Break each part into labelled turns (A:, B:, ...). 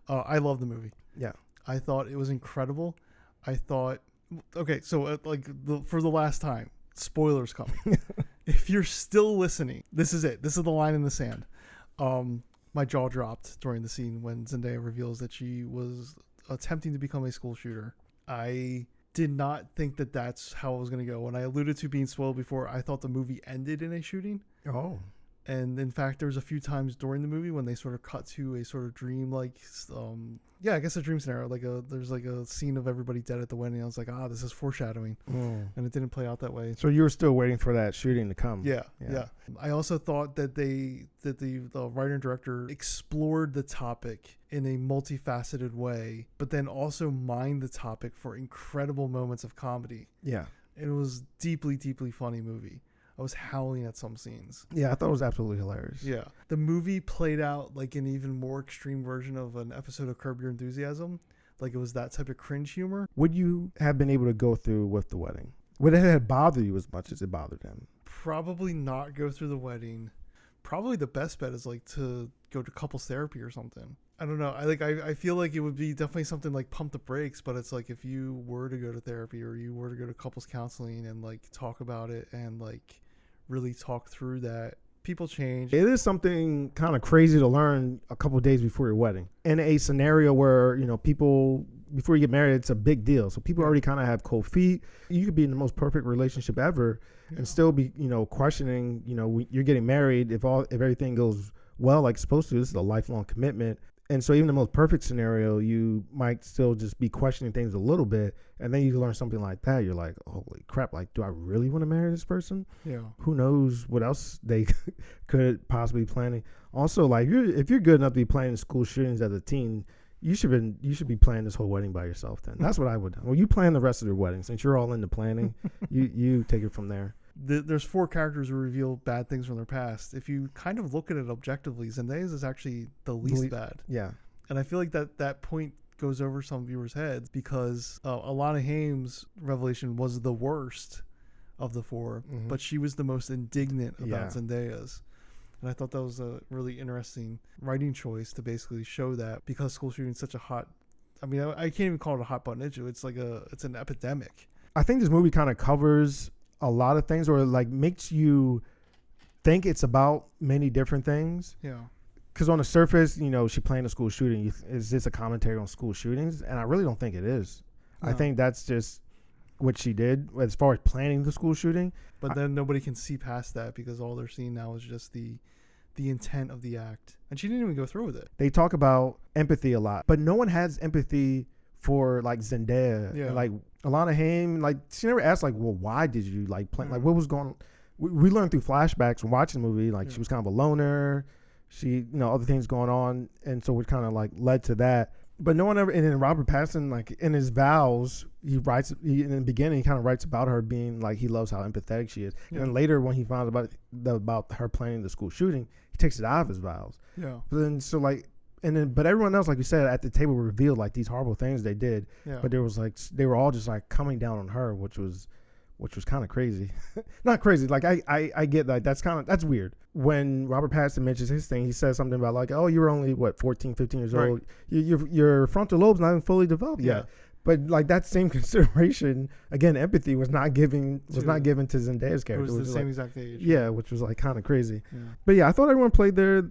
A: I love the movie.
B: Yeah.
A: I thought it was incredible. I thought, okay, so for the last time, spoilers coming. If you're still listening, this is it. This is the line in the sand. My jaw dropped during the scene when Zendaya reveals that she was attempting to become a school shooter. I did not think that that's how it was going to go. When I alluded to being spoiled before, I thought the movie ended in a shooting.
B: Oh.
A: And in fact, there's a few times during the movie when they sort of cut to a sort of dream, like, I guess a dream scenario. There's like a scene of everybody dead at the wedding. I was like, this is foreshadowing, and it didn't play out that way.
B: So you were still waiting for that shooting to come.
A: Yeah. I also thought that the writer and director explored the topic in a multifaceted way, but then also mined the topic for incredible moments of comedy.
B: Yeah.
A: It was deeply, deeply funny movie. I was howling at some scenes.
B: Yeah, I thought it was absolutely hilarious.
A: Yeah. The movie played out like an even more extreme version of an episode of Curb Your Enthusiasm. Like it was that type of cringe humor.
B: Would you have been able to go through with the wedding? Would it have bothered you as much as it bothered him?
A: Probably not go through the wedding. Probably the best bet is like to go to couples therapy or something. I don't know. I feel like it would be definitely something like pump the brakes, but it's like if you were to go to therapy or you were to go to couples counseling and like talk about it and like really talk through that, people change.
B: It is something kind of crazy to learn a couple of days before your wedding. In a scenario where, people, before you get married, it's a big deal. So people already kind of have cold feet. You could be in the most perfect relationship ever and still be, questioning, you're getting married. If everything goes well, like it's supposed to, this is a lifelong commitment. And so even the most perfect scenario, you might still just be questioning things a little bit. And then you learn something like that. You're like, holy crap, like, do I really want to marry this person?
A: Yeah.
B: Who knows what else they could possibly be planning. Also, like, if you're good enough to be planning school shootings as a teen, you should be planning this whole wedding by yourself then. That's what I would do. Well, you plan the rest of their wedding. Since you're all into planning, you take it from there.
A: There's 4 characters who reveal bad things from their past. If you kind of look at it objectively, Zendaya's is actually the least bad.
B: Yeah.
A: And I feel like that point goes over some viewers' heads because Alana Haim's revelation was the worst of the 4, but she was the most indignant about Zendaya's. And I thought that was a really interesting writing choice to basically show that, because school shooting is such a hot, I mean, I can't even call it a hot button issue. It's like it's an epidemic.
B: I think this movie kind of covers a lot of things, or like makes you think it's about many different things.
A: Yeah.
B: Because on the surface, she planned a school shooting. Is this a commentary on school shootings? And I really don't think it is. No. I think that's just what she did as far as planning the school shooting.
A: But then nobody can see past that because all they're seeing now is just the intent of the act. And she didn't even go through with it.
B: They talk about empathy a lot, but no one has empathy for like Zendaya.
A: Yeah.
B: Like Alana Haim, like she never asked like, well, why did you like plan? Like what was going on? We learned through flashbacks from watching the movie, like she was kind of a loner. She, other things going on. And so it kind of like led to that. But no one ever, and then Robert Pattinson, like in his vows, in the beginning, he kind of writes about her being like, he loves how empathetic she is. Yeah. And then later when he found about her planning the school shooting, he takes it out of his vows.
A: Yeah.
B: But then, so like, but everyone else, like you said, at the table revealed like these horrible things they did. Yeah. But there was like, they were all just like coming down on her, which was kind of crazy. Not crazy. Like I get that. That's weird. When Robert Pattinson mentions his thing, he says something about like, oh, you were only 14, 15 years old. Your frontal lobe's not even fully developed yet. But like that same consideration, again, empathy was not given to Zendaya's character.
A: It was the same exact age.
B: Yeah, which was like kind of crazy. Yeah. But yeah, I thought everyone played their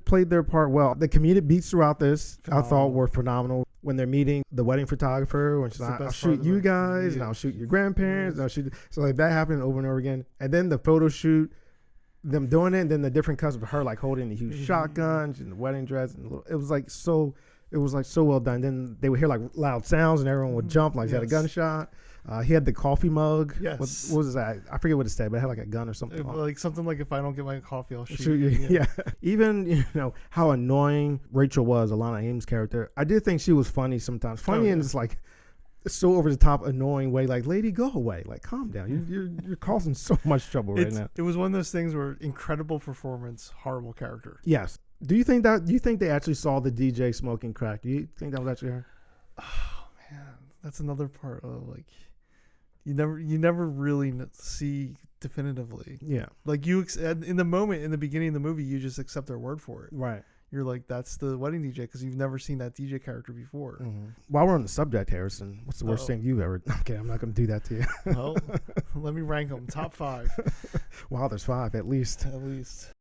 B: part well. The comedic beats throughout this, I thought were phenomenal. When they're meeting the wedding photographer, when she's like, I'll shoot you guys, and I'll shoot your grandparents, and I'll shoot. So like that happened over and over again. And then the photo shoot, them doing it, and then the different cuts of her like holding the huge shotguns and the wedding dress, and it was like so well done. Then they would hear like loud sounds, and everyone would jump like he had a gunshot. He had the coffee mug. Yes. What was that? I forget what it said, but it had like a gun or something.
A: Like something like, if I don't get my coffee, I'll shoot you.
B: Yeah. Even how annoying Rachel was, Alana Haim's character. I did think she was funny sometimes. Funny in this like so over the top annoying way. Like, lady, go away. Like, calm down. You're causing so much trouble right now.
A: It was one of those things where incredible performance, horrible character.
B: Yes. Do you think they actually saw the DJ smoking crack? Do you think that was actually her?
A: Oh man, that's another part of like. You never really see definitively.
B: Yeah.
A: Like in the moment, in the beginning of the movie, you just accept their word for it.
B: Right.
A: you're like, that's the wedding DJ because you've never seen that DJ character before.
B: While we're on the subject, Harrison, what's the worst thing you've ever? Okay, I'm not going to do that to you.
A: Well, let me rank them. Top 5.
B: Wow, there's 5 at least.
A: At least.